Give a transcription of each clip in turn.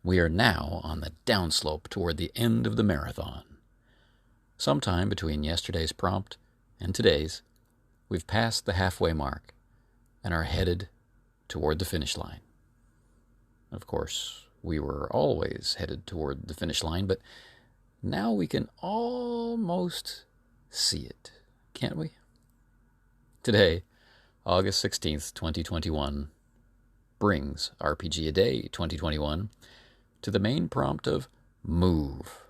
We are now on the downslope toward the end of the marathon. Sometime between yesterday's prompt and today's, we've passed the halfway mark and are headed toward the finish line. Of course, we were always headed toward the finish line, but now we can almost see it, can't we? Today, August 16th, 2021, brings RPG A Day 2021 to the main prompt of Move,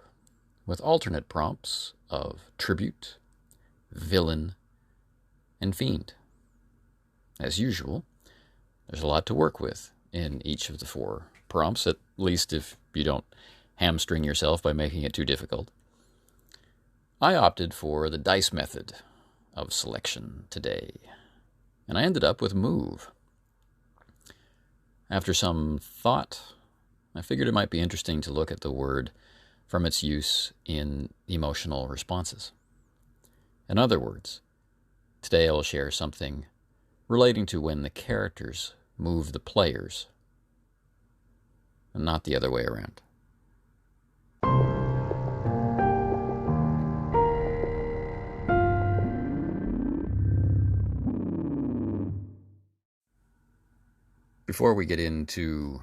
with alternate prompts of Tribute, Villain, and Fiend. As usual, there's a lot to work with in each of the 4 prompts, at least if you don't hamstring yourself by making it too difficult. I opted for the dice method of selection today, and I ended up with Move. After some thought, I figured it might be interesting to look at the word from its use in emotional responses. In other words, today I will share something relating to when the characters move the players, and not the other way around. Before we get into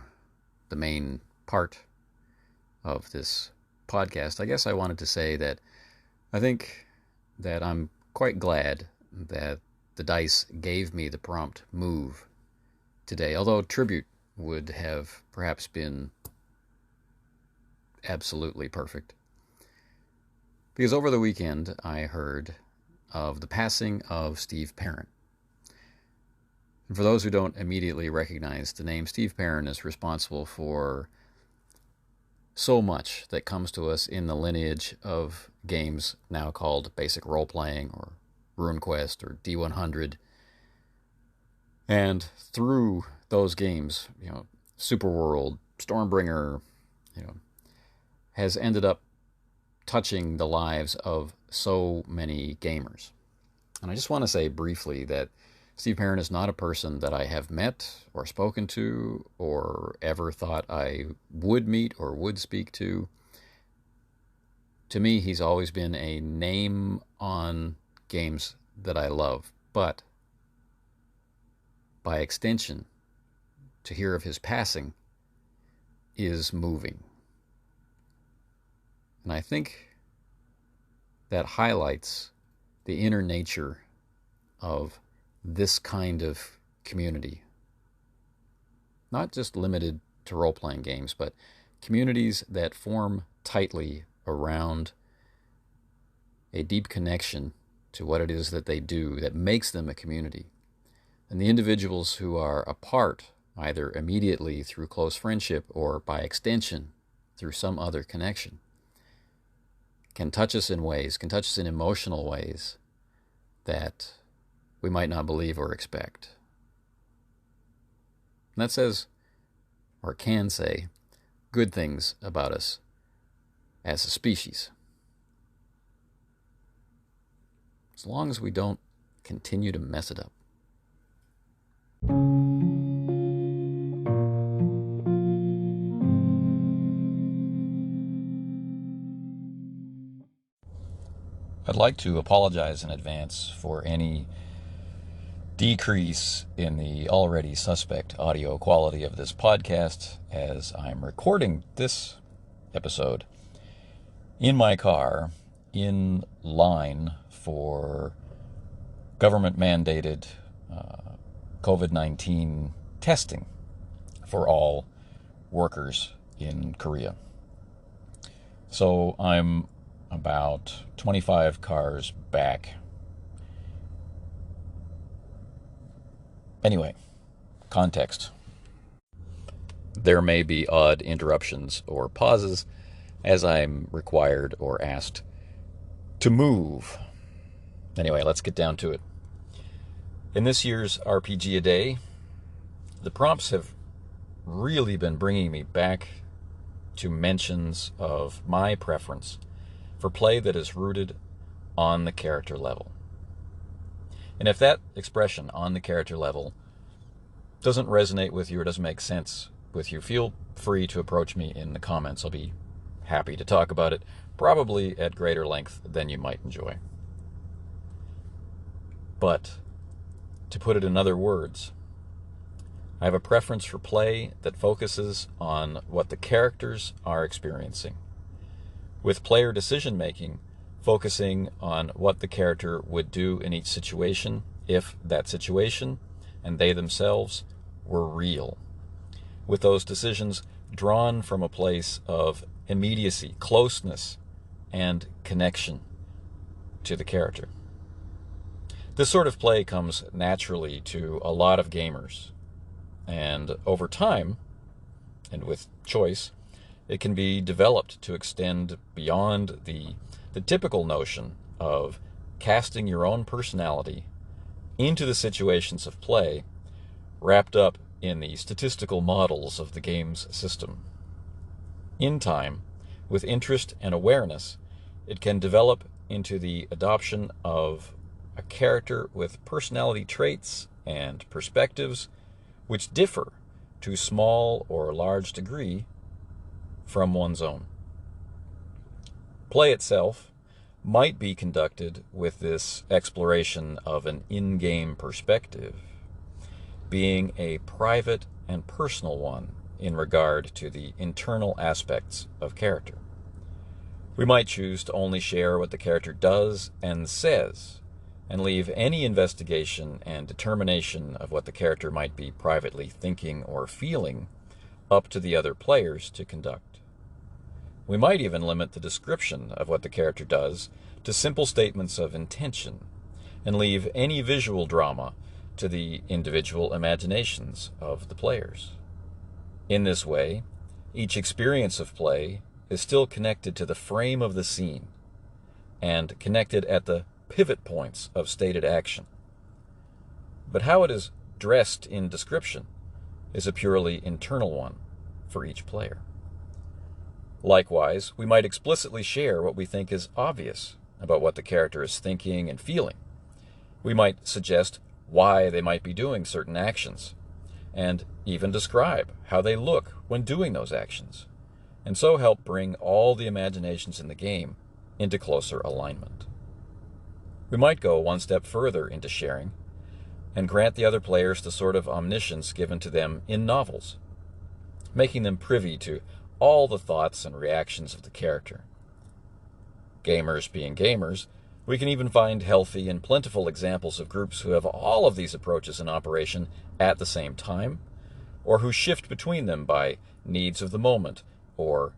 the main part of this podcast, I guess I wanted to say that I think that I'm quite glad that the dice gave me the prompt Move today, although Tribute would have perhaps been absolutely perfect. Because over the weekend I heard of the passing of Steve Perrin. And for those who don't immediately recognize the name, Steve Perrin is responsible for so much that comes to us in the lineage of games now called basic role-playing or RuneQuest or D100. And through those games, Superworld, Stormbringer, has ended up touching the lives of so many gamers. And I just want to say briefly that Steve Perrin is not a person that I have met or spoken to or ever thought I would meet or would speak to. To me, he's always been a name on games that I love. But by extension, to hear of his passing is moving. And I think that highlights the inner nature of this kind of community. Not just limited to role-playing games, but communities that form tightly around a deep connection to what it is that they do that makes them a community. And the individuals who are a part, either immediately through close friendship or by extension through some other connection, can touch us in emotional ways that we might not believe or expect. And that says, or can say, good things about us as a species. As long as we don't continue to mess it up. I'd like to apologize in advance for any decrease in the already suspect audio quality of this podcast, as I'm recording this episode in my car in line for government-mandated COVID-19 testing for all workers in Korea. So I'm about 25 cars back. Anyway, context. There may be odd interruptions or pauses as I'm required or asked to move. Anyway, let's get down to it. In this year's RPG A Day, the prompts have really been bringing me back to mentions of my preference for play that is rooted on the character level. And if that expression, on the character level, doesn't resonate with you or doesn't make sense with you, feel free to approach me in the comments. I'll be happy to talk about it, probably at greater length than you might enjoy. But, to put it in other words, I have a preference for play that focuses on what the characters are experiencing, with player decision-making focusing on what the character would do in each situation if that situation and they themselves were real, with those decisions drawn from a place of immediacy, closeness, and connection to the character. This sort of play comes naturally to a lot of gamers, and over time, and with choice, it can be developed to extend beyond the typical notion of casting your own personality into the situations of play wrapped up in the statistical models of the game's system. In time, with interest and awareness, it can develop into the adoption of a character with personality traits and perspectives which differ to small or large degree from one's own. Play itself might be conducted with this exploration of an in-game perspective, being a private and personal one in regard to the internal aspects of character. We might choose to only share what the character does and says, and leave any investigation and determination of what the character might be privately thinking or feeling up to the other players to conduct. We might even limit the description of what the character does to simple statements of intention, and leave any visual drama to the individual imaginations of the players. In this way, each experience of play is still connected to the frame of the scene, and connected at the pivot points of stated action. But how it is dressed in description is a purely internal one for each player. Likewise, we might explicitly share what we think is obvious about what the character is thinking and feeling. We might suggest why they might be doing certain actions, and even describe how they look when doing those actions, and so help bring all the imaginations in the game into closer alignment. We might go one step further into sharing, and grant the other players the sort of omniscience given to them in novels, making them privy to all the thoughts and reactions of the character. Gamers being gamers, we can even find healthy and plentiful examples of groups who have all of these approaches in operation at the same time, or who shift between them by needs of the moment or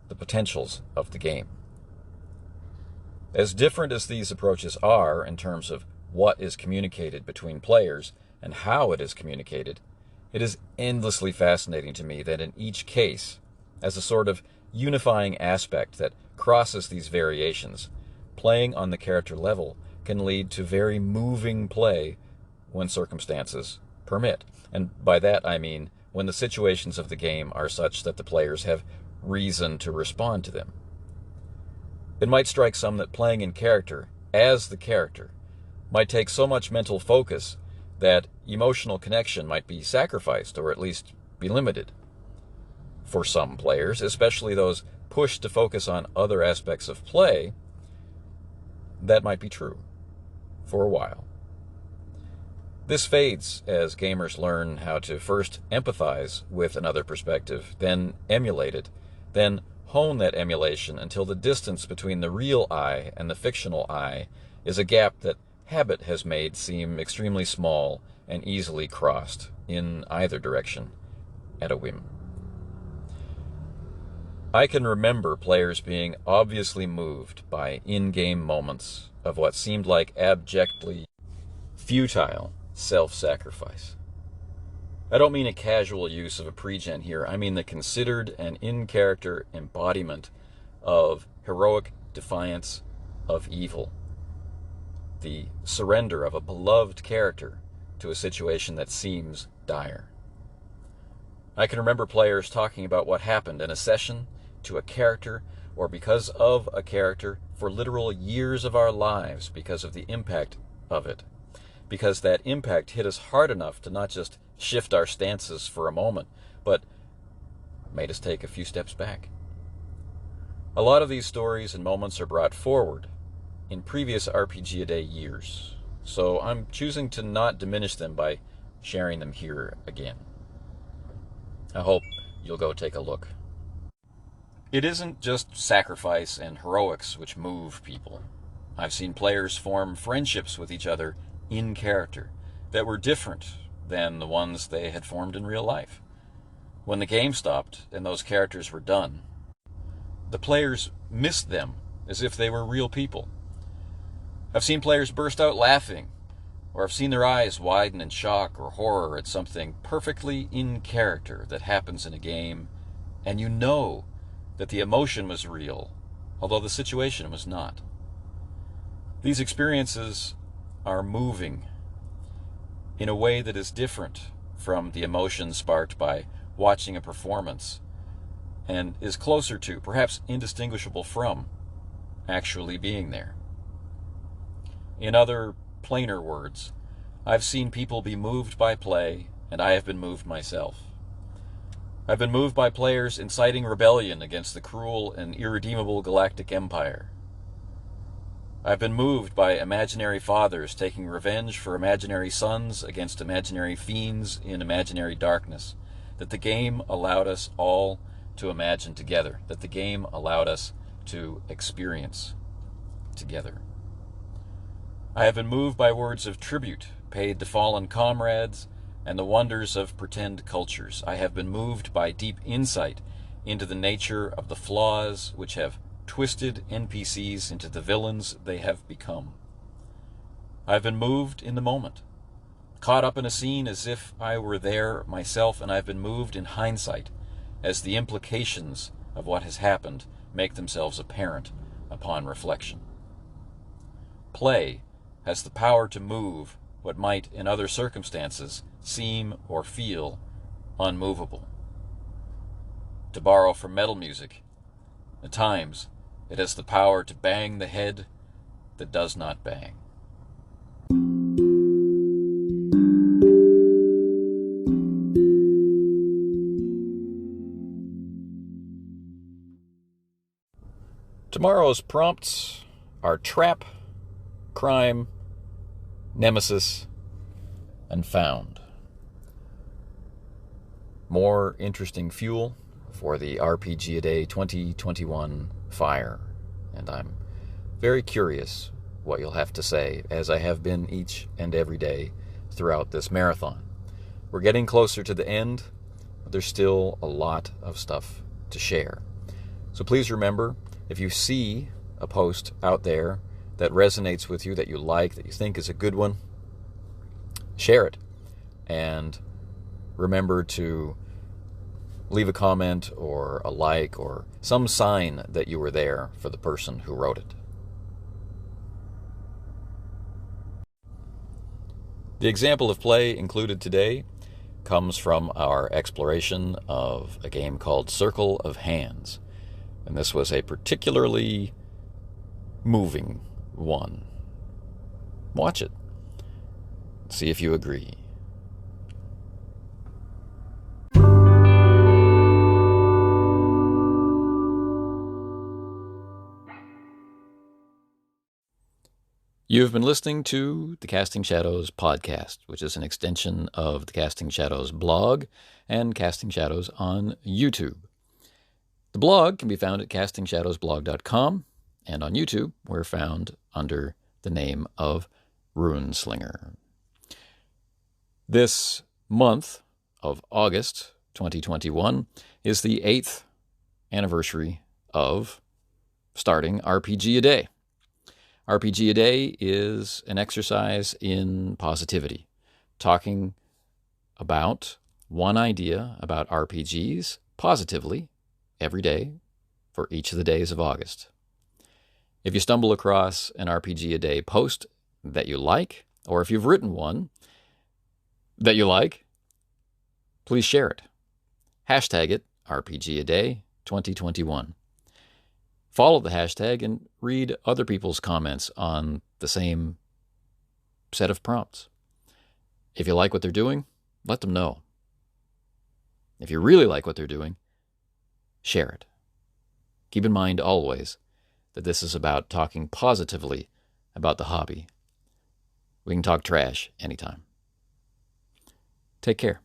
the potentials of the game. As different as these approaches are in terms of what is communicated between players and how it is communicated, it is endlessly fascinating to me that in each case, as a sort of unifying aspect that crosses these variations, playing on the character level can lead to very moving play when circumstances permit. And by that I mean when the situations of the game are such that the players have reason to respond to them. It might strike some that playing in character, as the character, might take so much mental focus that emotional connection might be sacrificed or at least be limited. For some players, especially those pushed to focus on other aspects of play, that might be true for a while. This fades as gamers learn how to first empathize with another perspective, then emulate it, then hone that emulation until the distance between the real I and the fictional I is a gap that habit has made seem extremely small and easily crossed in either direction at a whim. I can remember players being obviously moved by in-game moments of what seemed like abjectly futile self-sacrifice. I don't mean a casual use of a pregen here. I mean the considered and in-character embodiment of heroic defiance of evil. The surrender of a beloved character to a situation that seems dire. I can remember players talking about what happened in a session to a character or because of a character for literal years of our lives because of the impact of it. Because that impact hit us hard enough to not just shift our stances for a moment, but made us take a few steps back. A lot of these stories and moments are brought forward in previous RPG-A-Day years, so I'm choosing to not diminish them by sharing them here again. I hope you'll go take a look. It isn't just sacrifice and heroics which move people. I've seen players form friendships with each other in character that were different than the ones they had formed in real life. When the game stopped and those characters were done, the players missed them as if they were real people. I've seen players burst out laughing, or I've seen their eyes widen in shock or horror at something perfectly in character that happens in a game, and you know that the emotion was real, although the situation was not. These experiences are moving in a way that is different from the emotion sparked by watching a performance, and is closer to, perhaps indistinguishable from, actually being there. In other, plainer words, I've seen people be moved by play, and I have been moved myself. I've been moved by players inciting rebellion against the cruel and irredeemable galactic empire. I've been moved by imaginary fathers taking revenge for imaginary sons against imaginary fiends in imaginary darkness, that the game allowed us all to imagine together, that the game allowed us to experience together. I have been moved by words of tribute paid to fallen comrades and the wonders of pretend cultures. I have been moved by deep insight into the nature of the flaws which have twisted NPCs into the villains they have become. I have been moved in the moment, caught up in a scene as if I were there myself, and I've been moved in hindsight as the implications of what has happened make themselves apparent upon reflection. Play has the power to move what might, in other circumstances, seem or feel unmovable. To borrow from metal music, at times it has the power to bang the head that does not bang. Tomorrow's prompts are trap, crime, nemesis, and found. More interesting fuel for the RPG-A-Day 2021 fire, and I'm very curious what you'll have to say, as I have been each and every day throughout this marathon. We're getting closer to the end, but there's still a lot of stuff to share. So please remember, if you see a post out there that resonates with you, that you like, that you think is a good one, share it. And remember to leave a comment or a like or some sign that you were there for the person who wrote it. The example of play included today comes from our exploration of a game called Circle of Hands. And this was a particularly moving one. Watch it. See if you agree. You have been listening to the Casting Shadows podcast, which is an extension of the Casting Shadows blog and Casting Shadows on YouTube. The blog can be found at castingshadowsblog.com, and on YouTube we're found under the name of Runeslinger. This month of August 2021 is the 8th anniversary of starting RPG-A-Day. RPG-A-Day is an exercise in positivity, talking about one idea about RPGs positively every day for each of the days of August. If you stumble across an RPG-A-Day post that you like, or if you've written one that you like, please share it. Hashtag it RPG-A-Day 2021. Follow the hashtag and read other people's comments on the same set of prompts. If you like what they're doing, let them know. If you really like what they're doing, share it. Keep in mind always that this is about talking positively about the hobby. We can talk trash anytime. Take care.